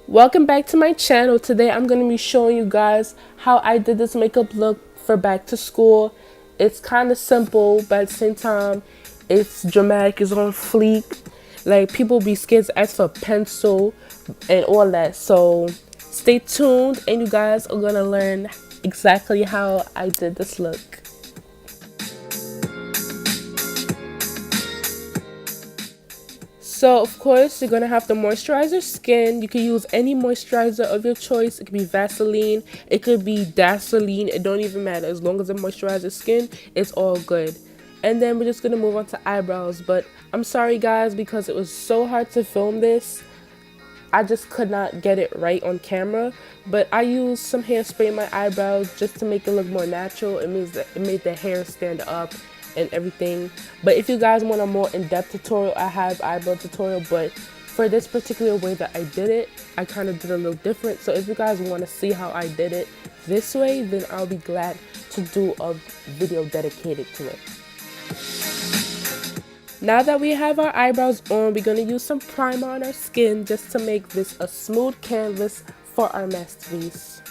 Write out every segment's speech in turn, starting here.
Welcome back to my channel. Today I'm going to be showing you guys how I did this makeup look for back to school. It's kind of simple, but at the same time it's dramatic, it's on fleek. Like, people be scared to ask for a pencil and all that. So stay tuned and you guys are going to learn exactly how I did this look. So of course you're gonna have to moisturize your skin. You can use any moisturizer of your choice. It could be Vaseline, it could be Dazzling, it don't even matter. As long as it moisturizes your skin, it's all good. And then we're just gonna move on to eyebrows. But I'm sorry guys, because it was so hard to film this. I just could not get it right on camera. But I used some hairspray in my eyebrows just to make it look more natural. It means that it made the hair stand up and everything. But if you guys want a more in-depth tutorial, I have eyebrow tutorial. But for this particular way that I did it, I kind of did a little different. So if you guys want to see how I did it this way, then I'll be glad to do a video dedicated to it. Now that we have our eyebrows on, we're going to use some primer on our skin just to make this a smooth canvas for our masterpiece.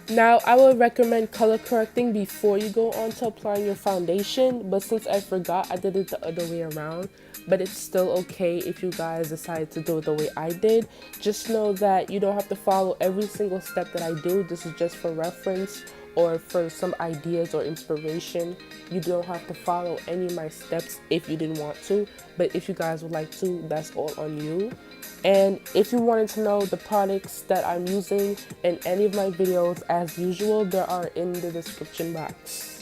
Now, I would recommend color correcting before you go on to applying your foundation, but since I forgot, I did it the other way around. But it's still okay if you guys decide to do it the way I did. Just know that you don't have to follow every single step that I do. This is just for reference or for some ideas or inspiration. You don't have to follow any of my steps if you didn't want to, but if you guys would like to, that's all on you. And if you wanted to know the products that I'm using in any of my videos, as usual, they are in the description box.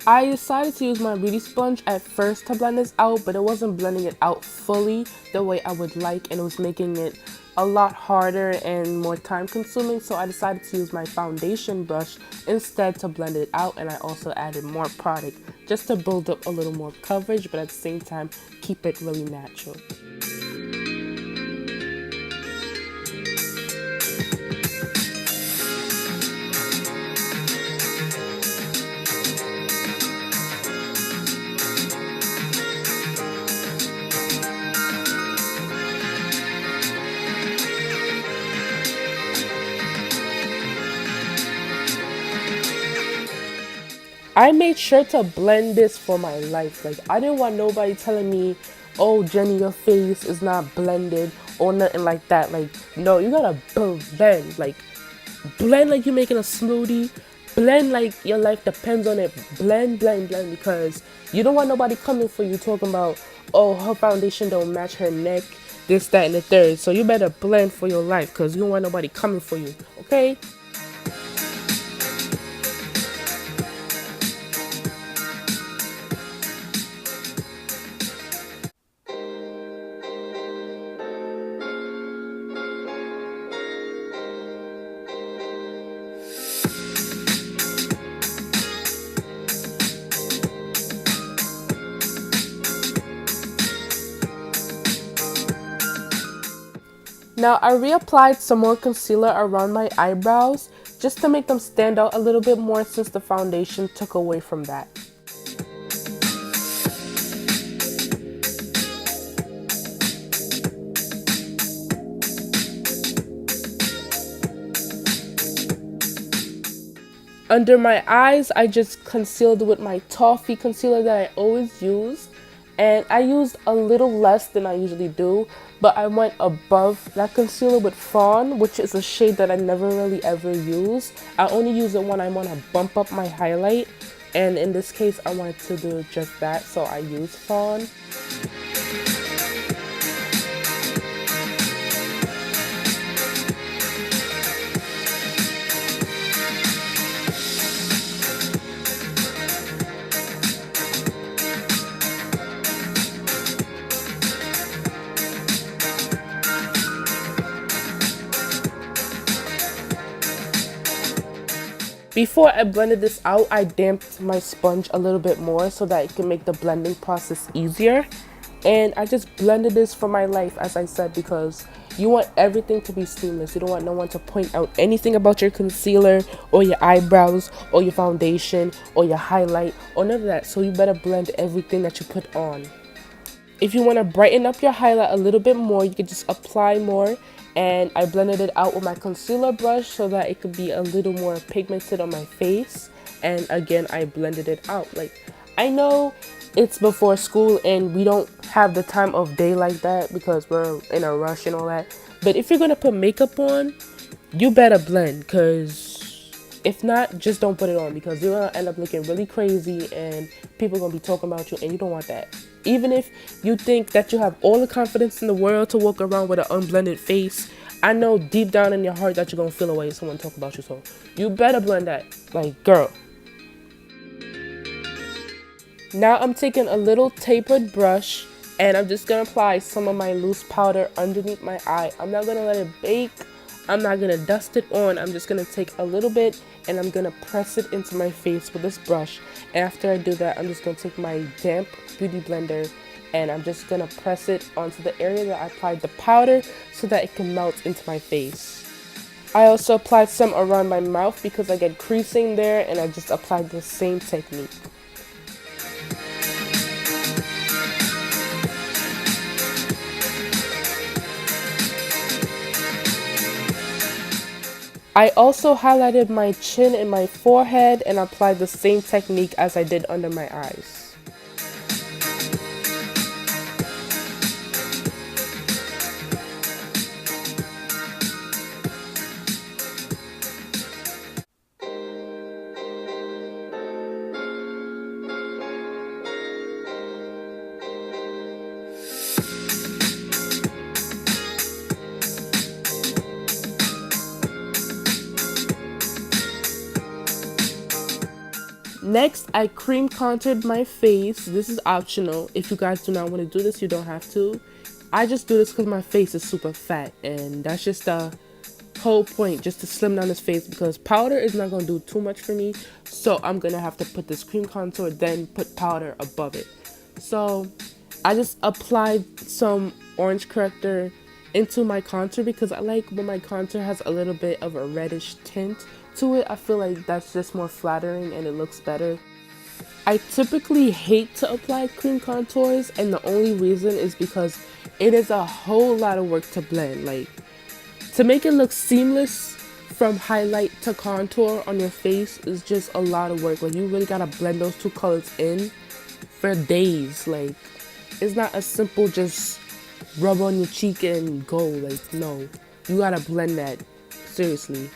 I decided to use my beauty sponge at first to blend this out, but it wasn't blending it out fully the way I would like, and it was making it a lot harder and more time consuming. So I decided to use my foundation brush instead to blend it out, and I also added more product just to build up a little more coverage, but at the same time keep it really natural. I made sure to blend this for my life. Like, I didn't want nobody telling me, oh, Jenny, your face is not blended or nothing like that. Like, no, you gotta blend. Like, blend like you're making a smoothie. Blend like your life depends on it. Blend, blend, blend, because you don't want nobody coming for you talking about, oh, her foundation don't match her neck, this, that, and the third. So you better blend for your life, because you don't want nobody coming for you, okay? Now, I reapplied some more concealer around my eyebrows just to make them stand out a little bit more, since the foundation took away from that. Under my eyes, I just concealed with my Toffee concealer that I always use. And I used a little less than I usually do, but I went above that concealer with Fawn, which is a shade that I never really ever use. I only use it when I want to bump up my highlight, and in this case I wanted to do just that, so I used Fawn. Before I blended this out, I damped my sponge a little bit more so that it can make the blending process easier. And I just blended this for my life, as I said, because You want everything to be seamless. You don't want no one to point out anything about your concealer or your eyebrows or your foundation or your highlight or none of that. So you better blend everything that you put on. If you want to brighten up your highlight a little bit more, you can just apply more. And I blended it out with my concealer brush so that it could be a little more pigmented on my face. And again, I blended it out. Like, I know it's before school and we don't have the time of day like that because we're in a rush and all that. But if you're going to put makeup on, you better blend, because if not, just don't put it on, because you're going to end up looking really crazy and people are going to be talking about you, and you don't want that. Even if you think that you have all the confidence in the world to walk around with an unblended face, I know deep down in your heart that you're going to feel away if someone talk about you. So you better blend that. Like, girl. Now I'm taking a little tapered brush and I'm just going to apply some of my loose powder underneath my eye. I'm not going to let it bake. I'm not going to dust it on. I'm just going to take a little bit and I'm going to press it into my face with this brush. And after I do that, I'm just going to take my damp beauty blender and I'm just going to press it onto the area that I applied the powder so that it can melt into my face. I also applied some around my mouth because I get creasing there, and I just applied the same technique. I also highlighted my chin and my forehead and applied the same technique as I did under my eyes. Next, I cream contoured my face. This is optional. If you guys do not want to do this, you don't have to. I just do this because my face is super fat, and that's just the whole point, just to slim down this face, because powder is not going to do too much for me. So I'm going to have to put this cream contour, then put powder above it. So I just applied some orange corrector into my contour because I like when my contour has a little bit of a reddish tint to it. I feel like that's just more flattering and it looks better. I typically hate to apply cream contours, and the only reason is because it is a whole lot of work to blend. Like, to make it look seamless from highlight to contour on your face is just a lot of work. Like, you really gotta blend those two colors in for days. Like, it's not a simple just rub on your cheek and go. Like, no, you gotta blend that seriously.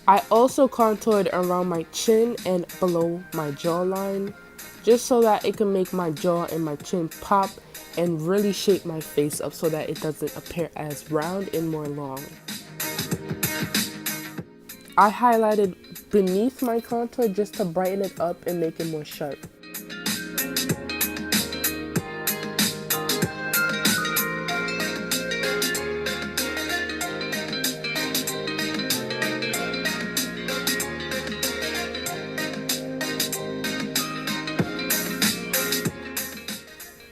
I also contoured around my chin and below my jawline, just so that it can make my jaw and my chin pop and really shape my face up so that it doesn't appear as round and more long. I highlighted beneath my contour just to brighten it up and make it more sharp.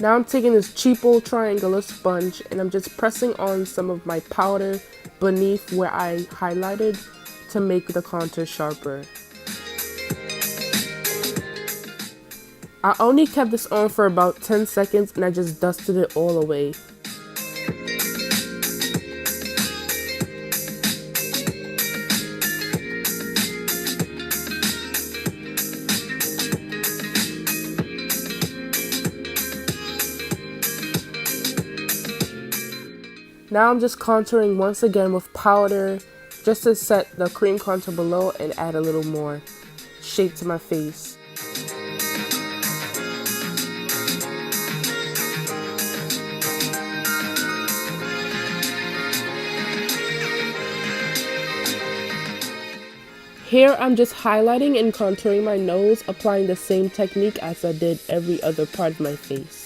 Now I'm taking this cheapo triangular sponge and I'm just pressing on some of my powder beneath where I highlighted to make the contour sharper. I only kept this on for about 10 seconds and I just dusted it all away. Now I'm just contouring once again with powder just to set the cream contour below and add a little more shape to my face. Here I'm just highlighting and contouring my nose, applying the same technique as I did every other part of my face.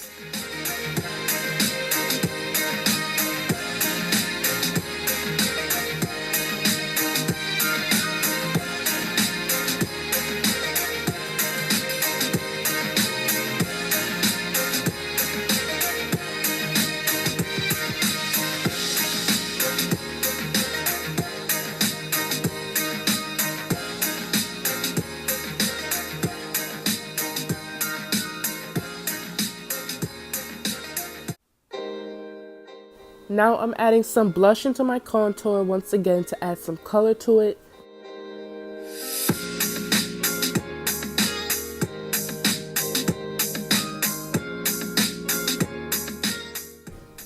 Now I'm adding some blush into my contour once again to add some color to it.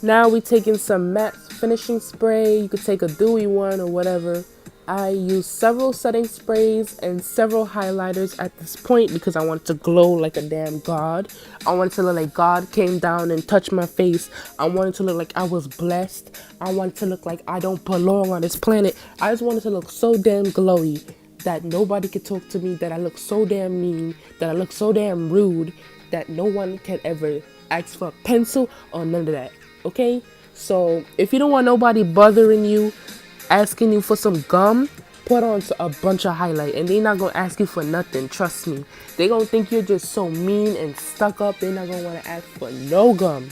Now we taking some matte finishing spray. You could take a dewy one or whatever. I use several setting sprays and several highlighters at this point because I want to glow like a damn god. I wanted to look like God came down and touched my face. I wanted to look like I was blessed. I wanted to look like I don't belong on this planet. I just wanted to look so damn glowy that nobody could talk to me, that I look so damn mean, that I look so damn rude, that no one can ever ask for a pencil or none of that. Okay? So if you don't want nobody bothering you, asking you for some gum, put on a bunch of highlight and they not gonna ask you for nothing. Trust me, they gonna think you're just so mean and stuck up. They're not gonna want to ask for no gum.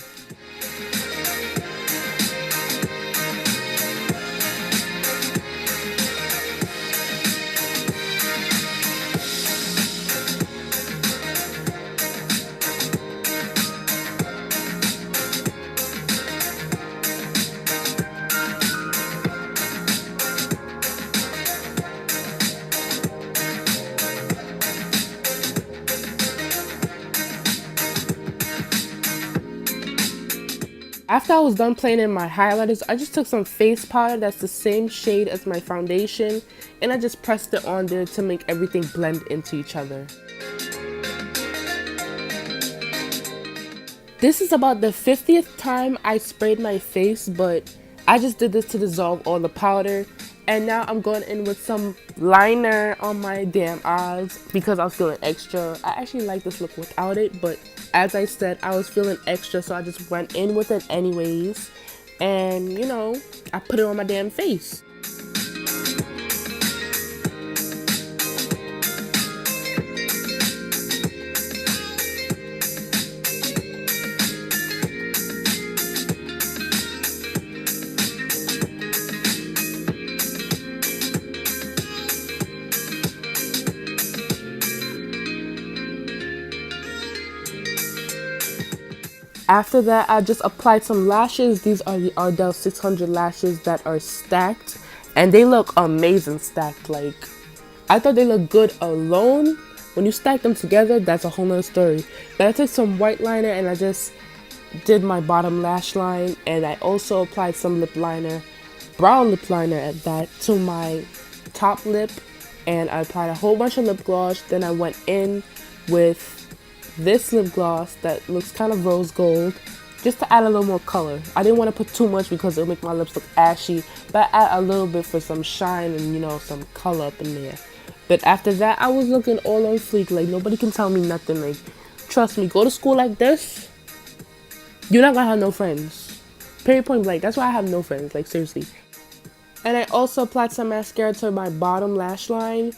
After I was done playing in my highlighters, I just took some face powder that's the same shade as my foundation and I just pressed it on there to make everything blend into each other. This is about the 50th time I sprayed my face, but I just did this to dissolve all the powder. And now I'm going in with some liner on my damn eyes because I was feeling extra. I actually like this look without it, but as I said, I was feeling extra, so I just went in with it anyways. And, you know, I put it on my damn face. After that, I just applied some lashes. These are the Ardell 600 lashes that are stacked. And they look amazing stacked. Like, I thought they looked good alone. When you stack them together, that's a whole nother story. But I took some white liner and I just did my bottom lash line. And I also applied some lip liner, brown lip liner at that, to my top lip. And I applied a whole bunch of lip gloss. Then I went in with this lip gloss that looks kind of rose gold, just to add a little more color. I didn't want to put too much because it'll make my lips look ashy, but I add a little bit for some shine and, you know, some color up in there. But after that, I was looking all on fleek. Like, nobody can tell me nothing. Like, trust me, go to school like this, you're not gonna have no friends. Period, point blank. That's why I have no friends, like, seriously. And I also applied some mascara to my bottom lash line,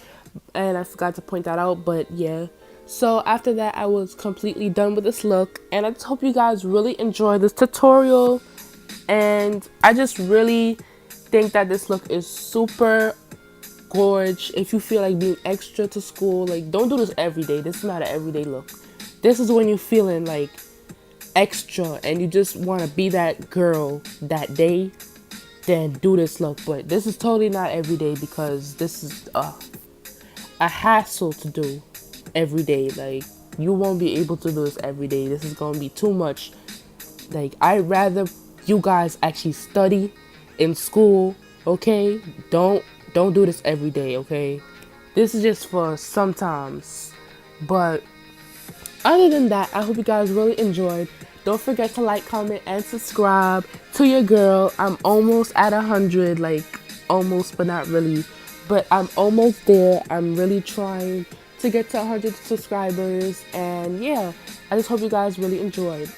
and I forgot to point that out, but yeah. So after that, I was completely done with this look, and I just hope you guys really enjoy this tutorial. And I just really think that this look is super gorge. If you feel like being extra to school, like, don't do this every day. This is not an everyday look. This is when you're feeling like extra and you just want to be that girl that day, then do this look. But this is totally not every day because this is a hassle to do every day. Like, you won't be able to do this every day. This is gonna be too much. Like, I'd rather you guys actually study in school, okay? Don't do this every day, okay? This is just for sometimes. But other than that, I hope you guys really enjoyed. Don't forget to like, comment, and subscribe to your girl. I'm almost at 100, like, almost, but not really. But I'm almost there. I'm really trying to get to 100 subscribers, and yeah, I just hope you guys really enjoyed.